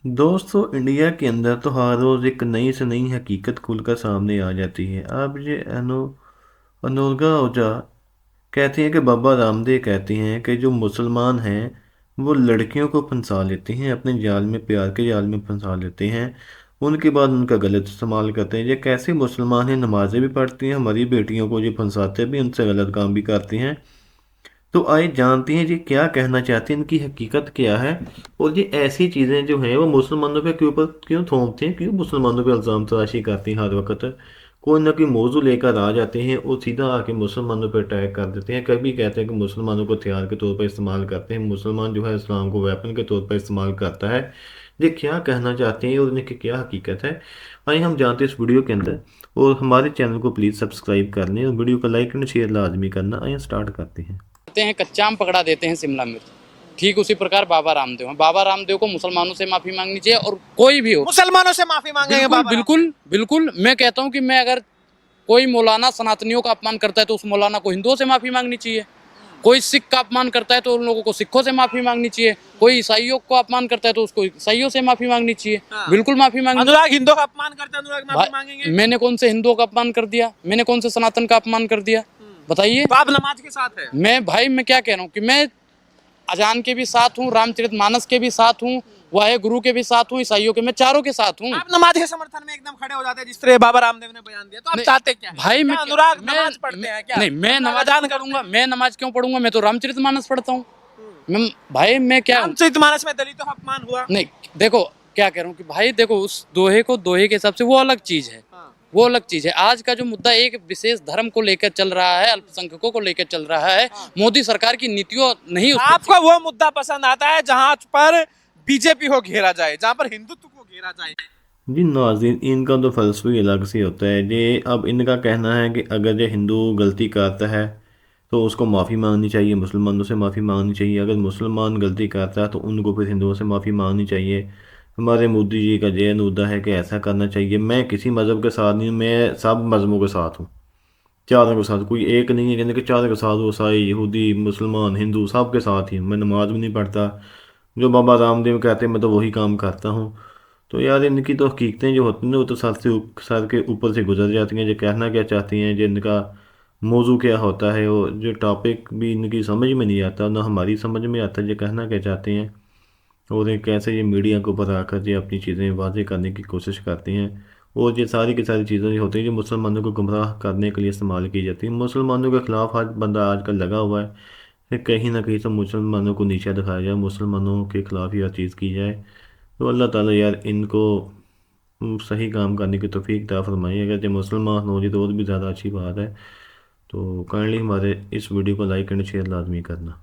दोस्तों, इंडिया के अंदर तो हर रोज़ एक नई से नई हकीकत खुलकर सामने आ जाती है। अब ये अनोल्गा ओझा कहती हैं कि बाबा रामदेव कहती हैं कि जो मुसलमान हैं वो लड़कियों को फंसा लेते हैं, अपने जाल में, प्यार के जाल में फंसा लेते हैं। उनके बाद उनका गलत इस्तेमाल करते हैं। ये कैसे मुसलमान हैं, नमाज़ें भी पढ़ती हैं, हमारी बेटियों को ये फंसाते भी, उनसे गलत काम भी करती हैं। तो आइए जानते हैं जी क्या कहना चाहते हैं, इनकी हकीकत क्या है। और ये ऐसी चीज़ें जो हैं वो मुसलमानों पे के ऊपर क्यों थोपते हैं, क्यों मुसलमानों पे इल्ज़ाम तराशी करते हैं हर वक्त। कोई ना कोई मौजू लेकर आ जाते हैं और सीधा आके मुसलमानों पे अटैक कर देते हैं। कभी कहते हैं कि मुसलमानों को हथियार के तौर पर इस्तेमाल करते हैं, मुसलमान जो है इस्लाम को वेपन के तौर पर इस्तेमाल करता है। ये क्या कहना चाहते हैं और इनकी क्या हकीकत है, आइए हम जानते हैं इस वीडियो के अंदर। और हमारे चैनल को प्लीज़ सब्सक्राइब कर लें और वीडियो को लाइक एंड शेयर लाजमी करना। आइए स्टार्ट करते हैं। हैं कच्चा आम पकड़ा देते हैं शिमला मिर्च। ठीक उसी प्रकार बाबा रामदेव हैं। बाबा रामदेव को मुसलमानों से माफी मांगनी चाहिए, और कोई भी हो मुसलमानों से माफी मांगेंगे बिल्कुल बाबा बिल्कुल बिल्कुल। मैं कहता हूं कि मैं अगर कोई मौलाना सनातनियों का अपमान करता है तो उस मौलाना को हिंदुओं से माफी मांगनी चाहिए। कोई सिख का अपमान करता है तो उन लोगों को सिखों से माफी मांगनी चाहिए। कोई ईसाइयों को अपमान करता है तो उसको ईसाइयों से माफी मांगनी चाहिए। हाँ। बिल्कुल माफी मांगनी। अनुराग हिंदुओं का अपमान करता है, अनुराग माफी मांगेंगे। मैंने कौन से हिंदुओं का अपमान कर दिया? मैंने कौन से सनातन का अपमान कर दिया? बताइए। तो आप नमाज के साथ है? मैं क्या कह रहा हूँ कि मैं अजान के भी साथ हूँ, रामचरितमानस के भी साथ हूँ, वाहे गुरु के भी साथ हूँ, ईसाइयों के, मैं चारों के साथ हूँ। आप नमाज के समर्थन में एकदम खड़े हो जाते हैं जिस तरह बाबा रामदेव ने बयान दिया, तो आप चाहते क्या हैं? भाई क्या अनुराग नमाज पढ़ते हैं क्या? नहीं, मैं नमाज अजान करूंगा। मैं नमाज क्यों पढ़ूंगा? मैं तो रामचरितमानस पढ़ता हूँ। भाई मैं क्या रामचरितमानस में दलितों का अपमान हुआ? नहीं, देखो क्या कह रहा हूँ कि भाई देखो, उस दोहे को दोहे के हिसाब से वो अलग चीज है। वो अलग चीज है। आज का जो मुद्दा एक विशेष धर्म को लेकर चल रहा है, अल्पसंख्यकों को लेकर चल रहा है, मोदी सरकार की नीतियों नहीं। आपको वो मुद्दा पसंद आता है जहां पर बीजेपी को घेरा जाए, जहां पर हिंदुत्व को घेरा जाए? जी नाज़रीन, इनका तो फ़लसफ़ा ही अलग से होता है। ये अब इनका कहना है कि अगर ये हिंदू गलती करता है तो उसको माफ़ी मांगनी चाहिए, मुसलमानों से माफ़ी मांगनी चाहिए। अगर मुसलमान गलती करता है तो उनको फिर हिंदुओं से माफ़ी मांगनी चाहिए। हमारे मोदी जी का जय मुद्दा है कि ऐसा करना चाहिए। मैं किसी मज़हब के साथ नहीं हूँ, मैं सब मज़हबों के साथ हूँ, चारों के साथ। कोई एक नहीं है कहने कि चारों के साथ, वो ईसाई, यहूदी, मुसलमान, हिंदू सब के साथ ही हूँ। मैं नमाज भी नहीं पढ़ता, जो बाबा रामदेव कहते हैं मैं तो वही काम करता हूँ। तो यार इनकी तो हकीकतें जो होती हैं वो तो सर के ऊपर से गुजर जाती हैं। जो कहना क्या चाहती हैं, जो इनका मौजू क्या होता है, वो जो टॉपिक भी इनकी समझ में नहीं आता, ना हमारी समझ में आता ये कहना क्या चाहते हैं। और ये कैसे ये मीडिया के ऊपर आकर ये अपनी चीज़ें वाज़ेह करने की कोशिश करती हैं। और ये सारी की सारी चीज़ें जो होती हैं जो मुसलमानों को गुमराह करने के लिए इस्तेमाल की जाती हैं। मुसलमानों के ख़िलाफ़ हर बंदा आजकल लगा हुआ है कि कहीं ना कहीं से मुसलमानों को नीचा दिखाया जाए, मुसलमानों के ख़िलाफ़ यह चीज़ की जाए। तो अल्लाह ताला यार इनको सही काम करने की तौफीक अता फरमाए। अगर जो मुसलमान हो जाए तो और भी ज़्यादा अच्छी बात है। तो काइंडली हमारे इस वीडियो को लाइक एंड शेयर लाजमी करना।